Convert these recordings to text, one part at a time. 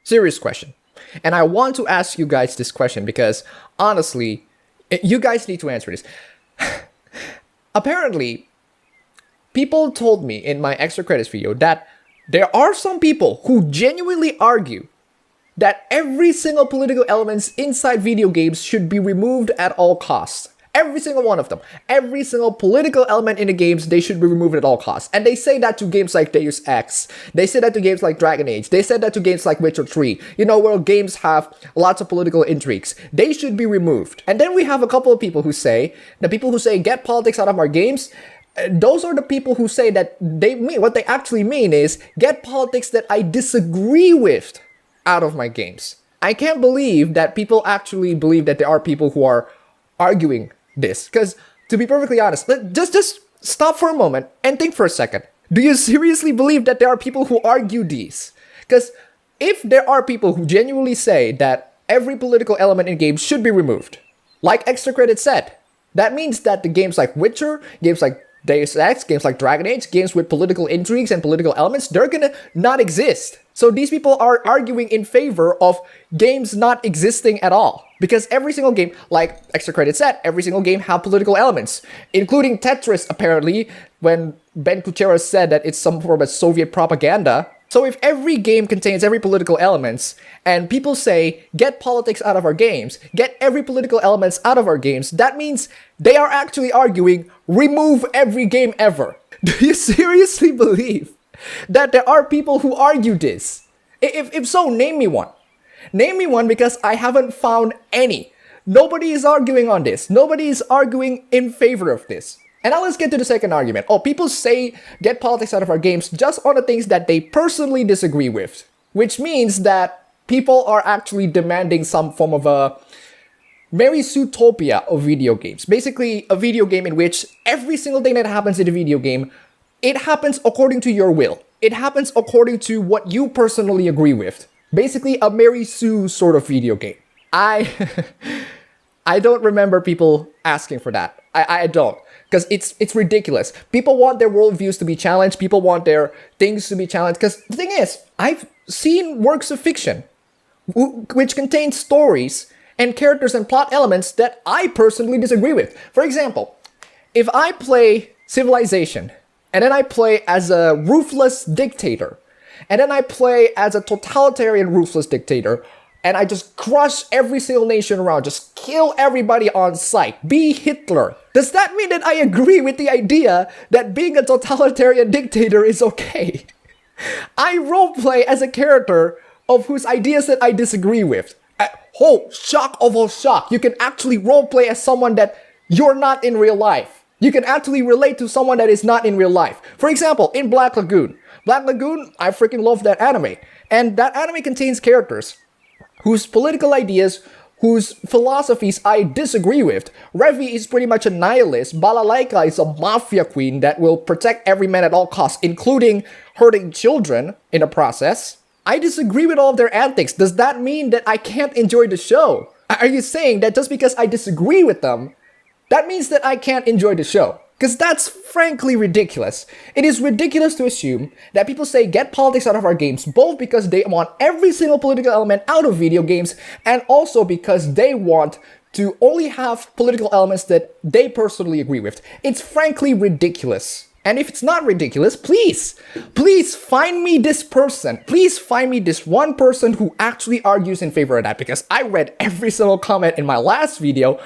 Serious question. And I want to ask you guys this question because, honestly, you guys need to answer this. Apparently, people told me in my extra credits video that there are some people who genuinely argue that every single political elements inside video games should be removed at all costs. Every single one of them. Every single political element in the games, they should be removed at all costs. And they say that to games like Deus Ex. They say that to games like Dragon Age. They said that to games like Witcher 3. You know, where games have lots of political intrigues. They should be removed. And then we have a couple of people who say, the people who say, get politics out of our games, those are the people who say that they mean, what they actually mean is, get politics that I disagree with out of my games. I can't believe that people actually believe that there are people who are arguing this, because to be perfectly honest, just stop for a moment and think for a second. Do you seriously believe that there are people who argue these? Because if there are people who genuinely say that every political element in games should be removed, like Extra Credit said, that means that the games like Witcher, games like Deus Ex, games like Dragon Age, games with political intrigues and political elements, they're gonna not exist. So these people are arguing in favor of games not existing at all. Because every single game, like Extra Credit said, every single game have political elements. Including Tetris, apparently, when Ben Kuchera said that it's some form of Soviet propaganda. So if every game contains every political elements, and people say, get politics out of our games, get every political elements out of our games, that means they are actually arguing, remove every game ever. Do you seriously believe that there are people who argue this? If so, name me one. Name me one, because I haven't found any. Nobody is arguing on this. Nobody is arguing in favor of this. And now let's get to the second argument. Oh, people say get politics out of our games just on the things that they personally disagree with. Which means that people are actually demanding some form of a Mary Zootopia of video games. Basically, a video game in which every single thing that happens in the video game, it happens according to your will. It happens according to what you personally agree with. Basically, a Mary Sue sort of video game. I don't remember people asking for that. I don't. Because it's ridiculous. People want their worldviews to be challenged. People want their things to be challenged. Because the thing is, I've seen works of fiction which contain stories and characters and plot elements that I personally disagree with. For example, if I play Civilization, and then I play as a ruthless dictator, and then I play as a totalitarian ruthless dictator, and I just crush every single nation around, just kill everybody on sight, be Hitler. Does that mean that I agree with the idea that being a totalitarian dictator is okay? I roleplay as a character of whose ideas that I disagree with. Oh, shock of all shock. You can actually roleplay as someone that you're not in real life. You can actually relate to someone that is not in real life. For example, in Black Lagoon. Black Lagoon, I freaking love that anime. And that anime contains characters whose political ideas, whose philosophies I disagree with. Revi is pretty much a nihilist. Balalaika is a mafia queen that will protect every man at all costs, including hurting children in the process. I disagree with all of their antics. Does that mean that I can't enjoy the show? Are you saying that just because I disagree with them, that means that I can't enjoy the show? Because that's frankly ridiculous. It is ridiculous to assume that people say get politics out of our games, both because they want every single political element out of video games, and also because they want to only have political elements that they personally agree with. It's frankly ridiculous. And if it's not ridiculous, please find me this person. Please find me this one person who actually argues in favor of that, because I read every single comment in my last video.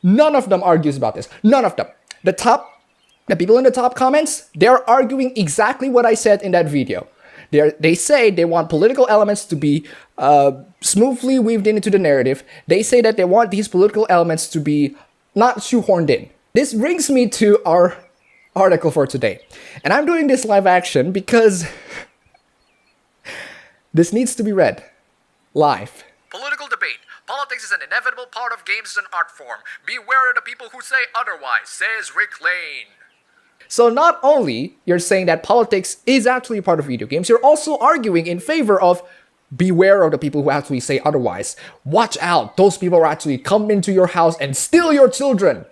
None of them argues about this. None of them. The people in the top comments, they're arguing exactly what I said in that video. They say they want political elements to be smoothly weaved into the narrative. They say that they want these political elements to be not shoehorned in. This brings me to our article for today. And I'm doing this live action because this needs to be read live. Political debate. Politics is an inevitable part of games as an art form. Beware of the people who say otherwise, says Rick Lane. So not only you're saying that politics is actually a part of video games, you're also arguing in favor of beware of the people who actually say otherwise. Watch out, those people will actually come into your house and steal your children.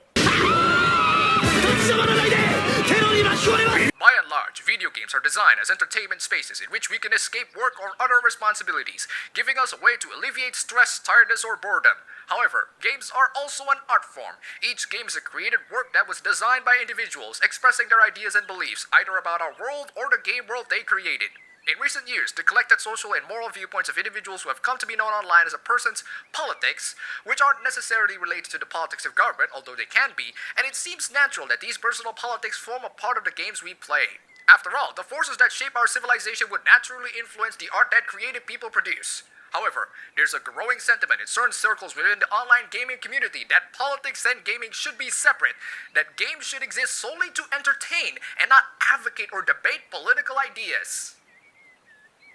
By and large, video video games are designed as entertainment spaces in which we can escape work or other responsibilities, giving us a way to alleviate stress, tiredness, or boredom. However, games are also an art form. Each game is a created work that was designed by individuals expressing their ideas and beliefs, either about our world or the game world they created. In recent years, the collected social and moral viewpoints of individuals who have come to be known online as a person's politics, which aren't necessarily related to the politics of government, although they can be, and it seems natural that these personal politics form a part of the games we play. After all, the forces that shape our civilization would naturally influence the art that creative people produce. However, there's a growing sentiment in certain circles within the online gaming community that politics and gaming should be separate, that games should exist solely to entertain and not advocate or debate political ideas.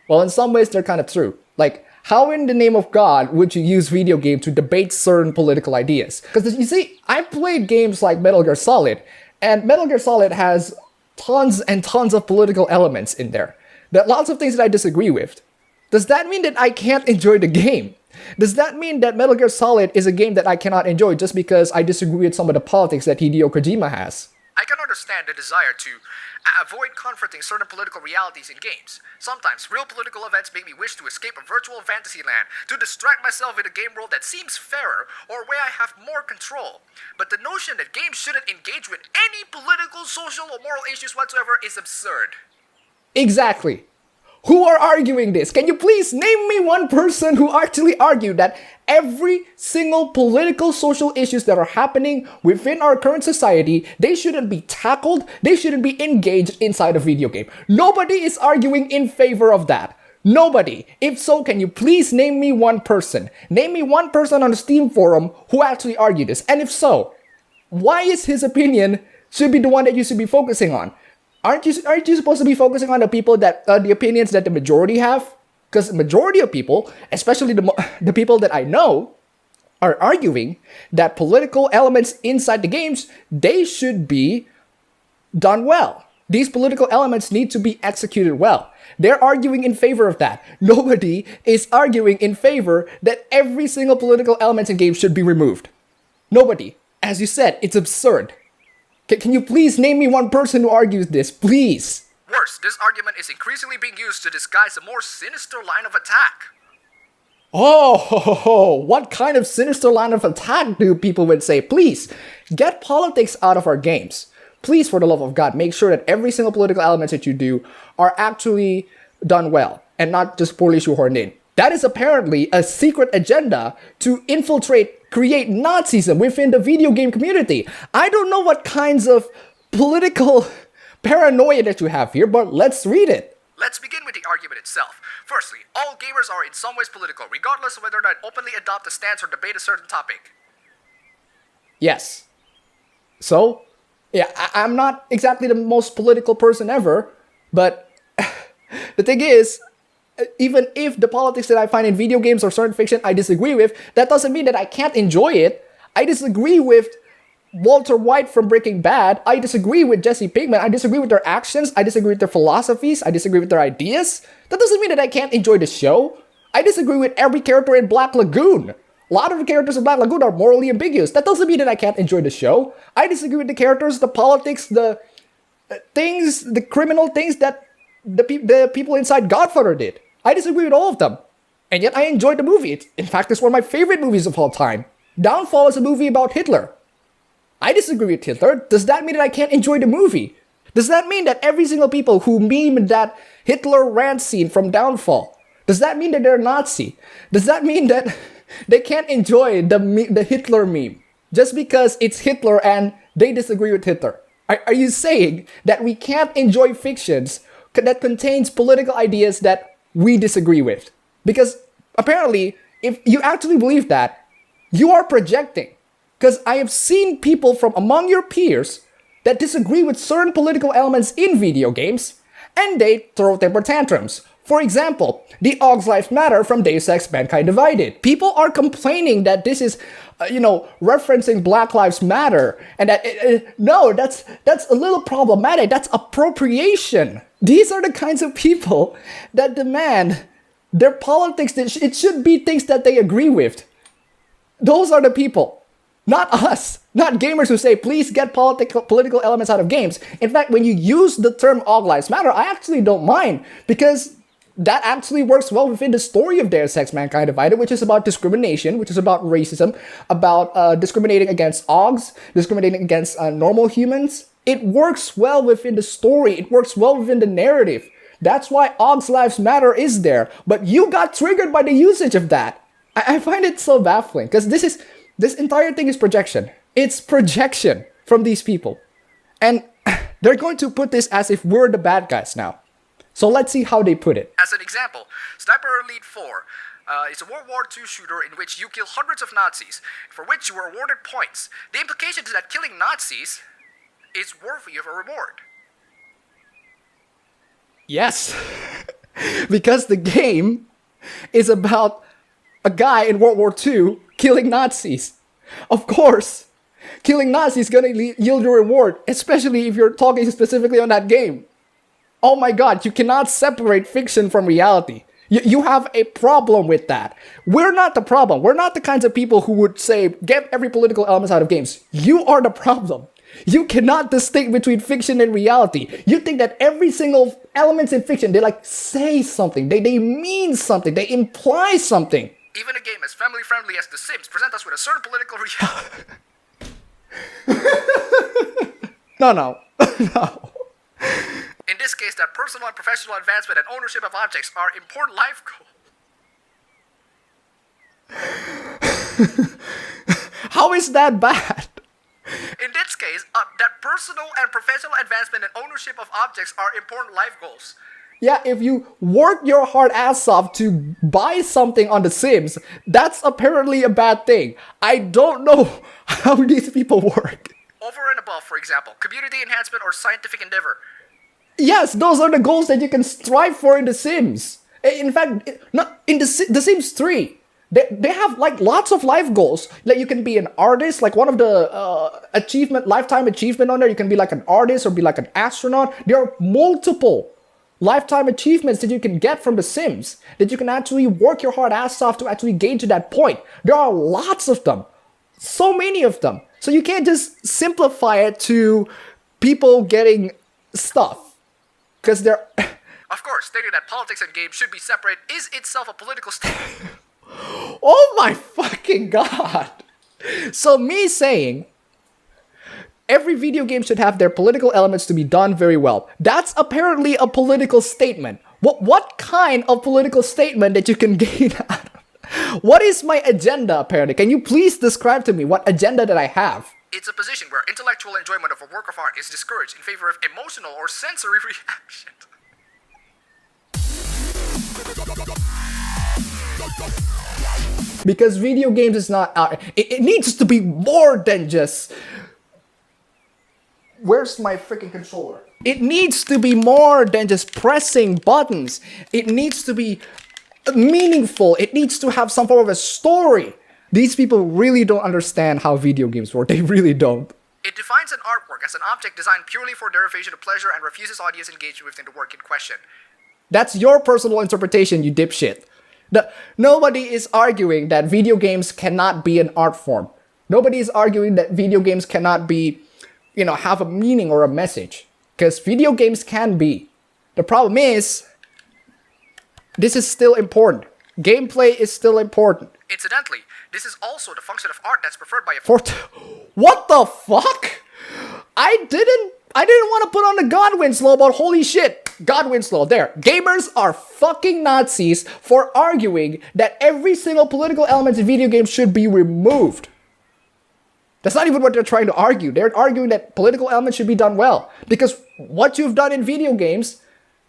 Well, in some ways, they're kind of true. Like, how in the name of God would you use video games to debate certain political ideas? Because you see, I've played games like Metal Gear Solid, and Metal Gear Solid has tons and tons of political elements in there. There are lots of things that I disagree with. Does that mean that I can't enjoy the game? Does that mean that Metal Gear Solid is a game that I cannot enjoy just because I disagree with some of the politics that Hideo Kojima has? I can understand the desire to avoid confronting certain political realities in games. Sometimes, real political events make me wish to escape a virtual fantasy land, to distract myself in a game world that seems fairer, or where I have more control. But the notion that games shouldn't engage with any political, social, or moral issues whatsoever is absurd. Exactly. Who are arguing this? Can you please name me one person who actually argued that every single political social issues that are happening within our current society, they shouldn't be tackled, they shouldn't be engaged inside a video game? Nobody is arguing in favor of that. Nobody. If so, can you please name me one person? Name me one person on the Steam forum who actually argued this. And if so, why is his opinion should be the one that you should be focusing on? Aren't you supposed to be focusing on the people that the opinions that the majority have? Because the majority of people, especially the people that I know, are arguing that political elements inside the games, they should be done well. These political elements need to be executed well. They're arguing in favor of that. Nobody is arguing in favor that every single political element in games should be removed. Nobody. As you said, it's absurd. Can you please name me one person who argues this, please? Worse, this argument is increasingly being used to disguise a more sinister line of attack. Oh, what kind of sinister line of attack do people would say? Please, get politics out of our games. Please, for the love of God, make sure that every single political element that you do are actually done well and not just poorly shoehorned in. That is apparently a secret agenda to create Nazism within the video game community. I don't know what kinds of political paranoia that you have here, but let's read it. Let's begin with the argument itself. Firstly, all gamers are in some ways political, regardless of whether they openly adopt a stance or debate a certain topic. Yes. So, yeah, I'm not exactly the most political person ever, but the thing is, even if the politics that I find in video games or certain fiction I disagree with, that doesn't mean that I can't enjoy it. I disagree with Walter White from Breaking Bad. I disagree with Jesse Pinkman. I disagree with their actions. I disagree with their philosophies. I disagree with their ideas. That doesn't mean that I can't enjoy the show. I disagree with every character in Black Lagoon. A lot of the characters in Black Lagoon are morally ambiguous. That doesn't mean that I can't enjoy the show. I disagree with the characters, the politics, the things, the criminal things that the people inside Godfather did. I disagree with all of them. And yet I enjoyed the movie. In fact, it's one of my favorite movies of all time. Downfall is a movie about Hitler. I disagree with Hitler. Does that mean that I can't enjoy the movie? Does that mean that every single people who meme that Hitler rant scene from Downfall, does that mean that they're Nazi? Does that mean that they can't enjoy the Hitler meme just because it's Hitler and they disagree with Hitler? Are you saying that we can't enjoy fictions that contains political ideas that we disagree with? Because apparently, if you actually believe that, you are projecting. Because I have seen people from among your peers that disagree with certain political elements in video games, and they throw temper tantrums. For example, the Augs Lives Matter from Deus Ex Mankind Divided. People are complaining that this is, referencing Black Lives Matter, and that, no, that's a little problematic. That's appropriation. These are the kinds of people that demand their politics, it should be things that they agree with. Those are the people. Not us. Not gamers who say, please get political elements out of games. In fact, when you use the term All Lives Matter, I actually don't mind, because that actually works well within the story of Deus Ex Mankind Divided, which is about discrimination, which is about racism, about discriminating against Augs, discriminating against normal humans. It works well within the story. It works well within the narrative. That's why Augs Lives Matter is there. But you got triggered by the usage of that. I find it so baffling, because this entire thing is projection. It's projection from these people. And they're going to put this as if we're the bad guys now. So let's see how they put it. As an example, Sniper Elite 4 is a World War II shooter in which you kill hundreds of Nazis, for which you are awarded points. The implication is that killing Nazis is worthy of a reward. Yes. Because the game is about a guy in World War II killing Nazis. Of course, killing Nazis is gonna yield a reward, especially if you're talking specifically on that game. Oh my god, you cannot separate fiction from reality. You have a problem with that. We're not the problem. We're not the kinds of people who would say, get every political element out of games. You are the problem. You cannot distinguish between fiction and reality. You think that every single elements in fiction, they like say something. They mean something. They imply something. Even a game as family-friendly as The Sims present us with a certain political reality. No. In this case, that personal and professional advancement and ownership of objects are important life goals. How is that bad? In this case, that personal and professional advancement and ownership of objects are important life goals. Yeah, if you work your hard ass off to buy something on The Sims, that's apparently a bad thing. I don't know how these people work. Over and above, for example, community enhancement or scientific endeavor. Yes, those are the goals that you can strive for in The Sims. In fact, in The Sims 3, they have like lots of life goals. Like you can be an artist, like one of the lifetime achievement on there. You can be like an artist or be like an astronaut. There are multiple lifetime achievements that you can get from The Sims, that you can actually work your hard ass off to actually gain to that point. There are lots of them. So many of them. So you can't just simplify it to people getting stuff. Because they're... Of course, stating that politics and games should be separate is itself a political statement. Oh my fucking god! So me saying every video game should have their political elements to be done very well, that's apparently a political statement. What kind of political statement that you can gain out of? What is my agenda, apparently? Can you please describe to me what agenda that I have? It's a position where intellectual enjoyment of a work of art is discouraged in favor of emotional or sensory reaction. Because video games is not art. It needs to be more than just... Where's my freaking controller? It needs to be more than just pressing buttons. It needs to be meaningful. It needs to have some form of a story. These people really don't understand how video games work. They really don't. It defines an artwork as an object designed purely for derivation of pleasure and refuses audience engagement within the work in question. That's your personal interpretation, you dipshit. Nobody is arguing that video games cannot be an art form. Nobody is arguing that video games cannot be, have a meaning or a message. Because video games can be. The problem is, this is still important. Gameplay is still important. Incidentally, this is also the function of art that's preferred by a... What the fuck? I didn't want to put on the God Winslow, but holy shit. God Winslow, there. Gamers are fucking Nazis for arguing that every single political element in video games should be removed. That's not even what they're trying to argue. They're arguing that political elements should be done well. Because what you've done in video games,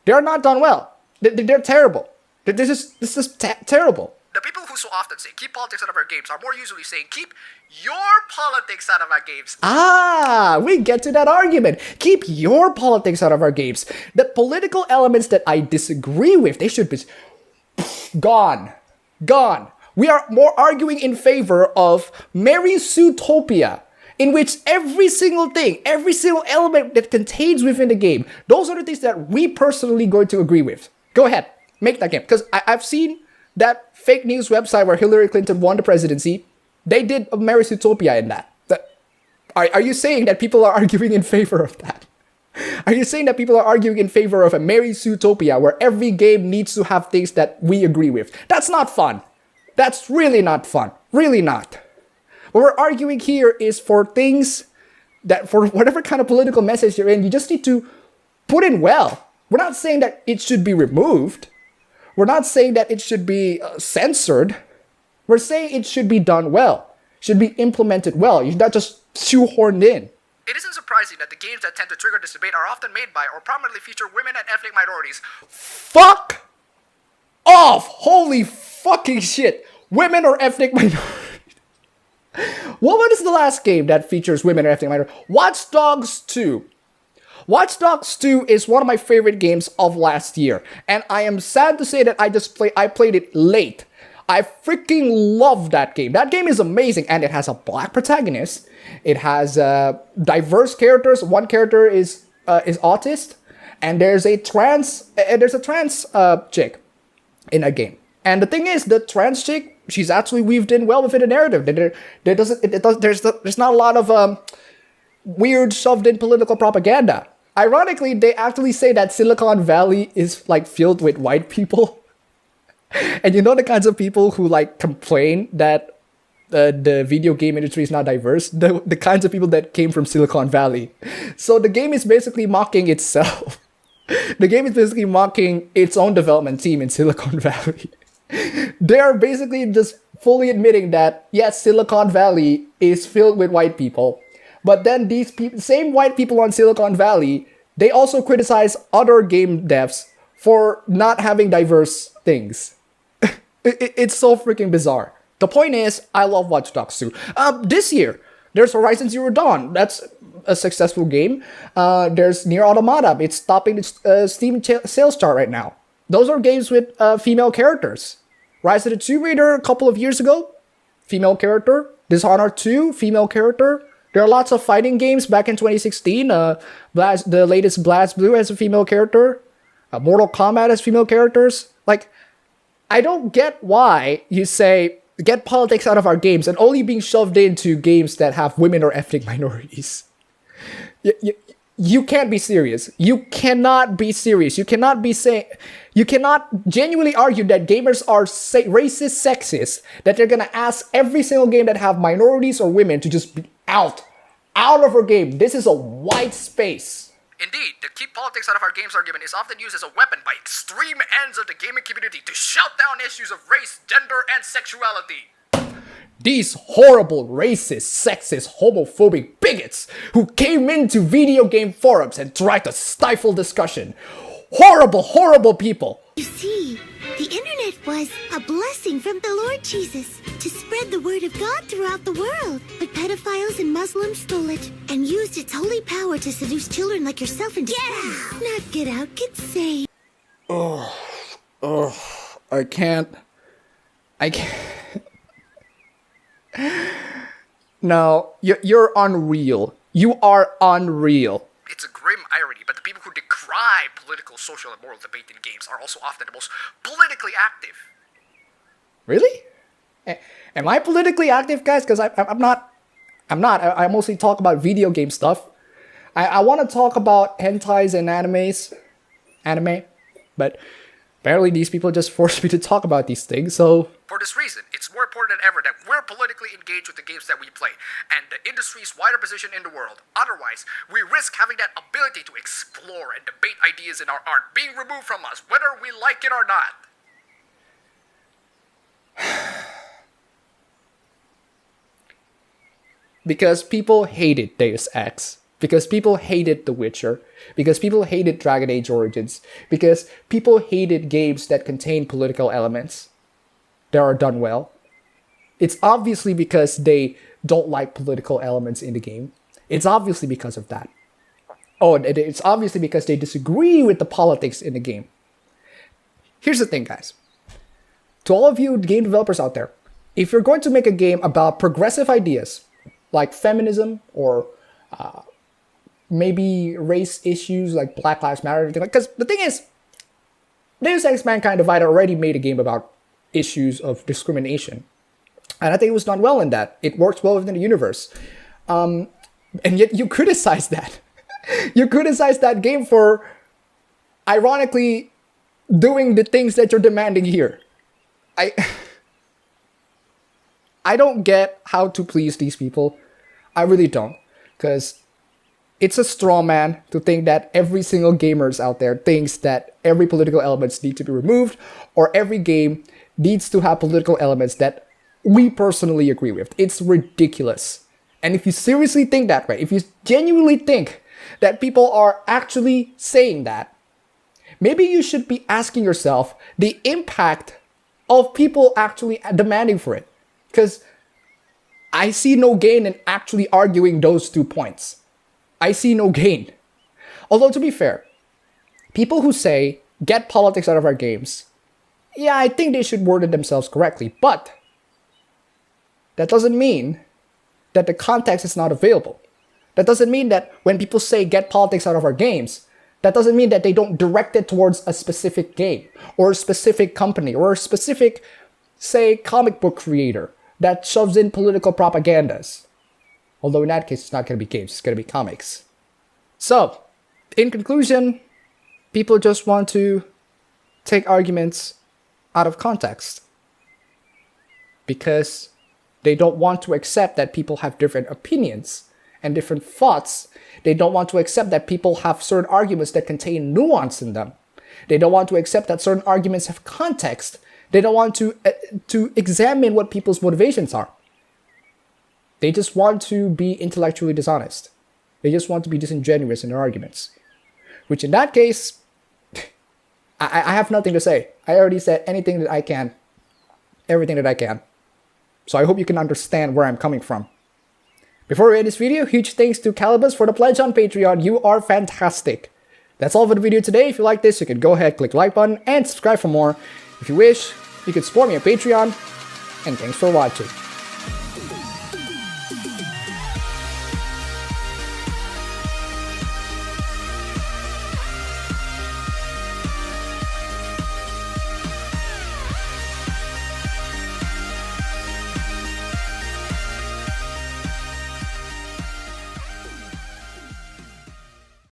they're not done well. They're terrible. This is terrible. The people who so often say, keep politics out of our games, are more usually saying, keep your politics out of our games. Ah, we get to that argument. Keep your politics out of our games. The political elements that I disagree with, they should be gone. Gone. We are more arguing in favor of Merry Zootopia, in which every single thing, every single element that contains within the game, those are the things that we personally going to agree with. Go ahead, make that game. Because I've seen that fake news website where Hillary Clinton won the presidency. They did a Mary's Utopia in that. Are you saying that people are arguing in favor of that? Are you saying that people are arguing in favor of a Mary's Utopia where every game needs to have things that we agree with? That's not fun. That's really not fun. Really not. What we're arguing here is for things that, for whatever kind of political message you're in, you just need to put in well. We're not saying that it should be removed. We're not saying that it should be censored. We're saying it should be done well. Should be implemented well. You're not just shoehorned in. It isn't surprising that the games that tend to trigger this debate are often made by or prominently feature women and ethnic minorities. Fuck off! Holy fucking shit! Women or ethnic minorities? What is the last game that features women or ethnic minorities? Watch Dogs 2. Watch Dogs 2 is one of my favorite games of last year. And I am sad to say that I played it late. I freaking love that game. That game is amazing, and it has a black protagonist. It has diverse characters. One character is autist, and there's a trans chick in a game. And the thing is, the trans chick, she's actually weaved in well within the narrative. There's not a lot of weird shoved in political propaganda. Ironically, they actually say that Silicon Valley is like filled with white people. And you know the kinds of people who like complain that the video game industry is not diverse? The kinds of people that came from Silicon Valley. So the game is basically mocking itself. The game is basically mocking its own development team in Silicon Valley. They're basically just fully admitting that, yes, Silicon Valley is filled with white people. But then these same white people on Silicon Valley, they also criticize other game devs for not having diverse things. It's so freaking bizarre. The point is, I love Watch Dogs 2. This year, there's Horizon Zero Dawn. That's a successful game. There's Nier Automata. It's topping its Steam sales chart right now. Those are games with female characters. Rise of the Tomb Raider a couple of years ago, female character. Dishonored 2, female character. There are lots of fighting games back in 2016. The latest BlazBlue has a female character. Mortal Kombat has female characters. Like, I don't get why you say, get politics out of our games and only being shoved into games that have women or ethnic minorities. You can't be serious. You cannot be serious. You cannot genuinely argue that gamers are racist, sexist, that they're gonna ask every single game that have minorities or women to just be out of our game. This is a white space. Indeed, the keep politics out of our games argument is often used as a weapon by extreme ends of the gaming community to shout down issues of race, gender, and sexuality. These horrible racist, sexist, homophobic bigots who came into video game forums and tried to stifle discussion. Horrible, horrible people. You see, the internet was a blessing from the Lord Jesus to spread the word of God throughout the world. But pedophiles and Muslims stole it and used its holy power to seduce children like yourself into sin. Not get out, get saved. I can't. No, you're unreal. You are unreal. It's a grim irony, but the people who decry political, social, and moral debate in games are also often the most politically active. Really? Am I politically active, guys? Because I'm not. I mostly talk about video game stuff. I want to talk about hentais and anime, but apparently these people just force me to talk about these things, so... For this reason, it's more important than ever that we're politically engaged with the games that we play, and the industry's wider position in the world. Otherwise, we risk having that ability to explore and debate ideas in our art being removed from us, whether we like it or not. Because people hated Deus Ex. Because people hated The Witcher. Because people hated Dragon Age Origins. Because people hated games that contain political elements that are done well. It's obviously because they don't like political elements in the game. It's obviously because of that. Oh, and it's obviously because they disagree with the politics in the game. Here's the thing, guys. To all of you game developers out there, if you're going to make a game about progressive ideas, like feminism or maybe race issues like Black Lives Matter, because the thing is, Deus Ex Mankind Divided already made a game about issues of discrimination. And I think it was done well in that. It works well within the universe. And yet you criticize that. You criticize that game for, ironically, doing the things that you're demanding here. I don't get how to please these people. I really don't. Because it's a straw man to think that every single gamers out there thinks that every political elements need to be removed, or every game needs to have political elements that we personally agree with. It's ridiculous. And if you seriously think that way, if you genuinely think that people are actually saying that, maybe you should be asking yourself the impact of people actually demanding for it. Because I see no gain in actually arguing those 2 points. I see no gain. Although, to be fair, people who say, get politics out of our games, yeah, I think they should word it themselves correctly. But that doesn't mean that the context is not available. That doesn't mean that when people say, get politics out of our games, that doesn't mean that they don't direct it towards a specific game, or a specific company, or a specific, say, comic book creator that shoves in political propagandas. Although in that case, it's not going to be games, it's going to be comics. So, in conclusion, people just want to take arguments out of context. Because they don't want to accept that people have different opinions and different thoughts. They don't want to accept that people have certain arguments that contain nuance in them. They don't want to accept that certain arguments have context. They don't want to examine what people's motivations are. They just want to be intellectually dishonest. They just want to be disingenuous in their arguments. Which in that case, I have nothing to say. I already said anything that I can. Everything that I can. So I hope you can understand where I'm coming from. Before we end this video, huge thanks to Calibus for the pledge on Patreon. You are fantastic. That's all for the video today. If you like this, you can go ahead, click the like button, and subscribe for more. If you wish, you can support me on Patreon. And thanks for watching.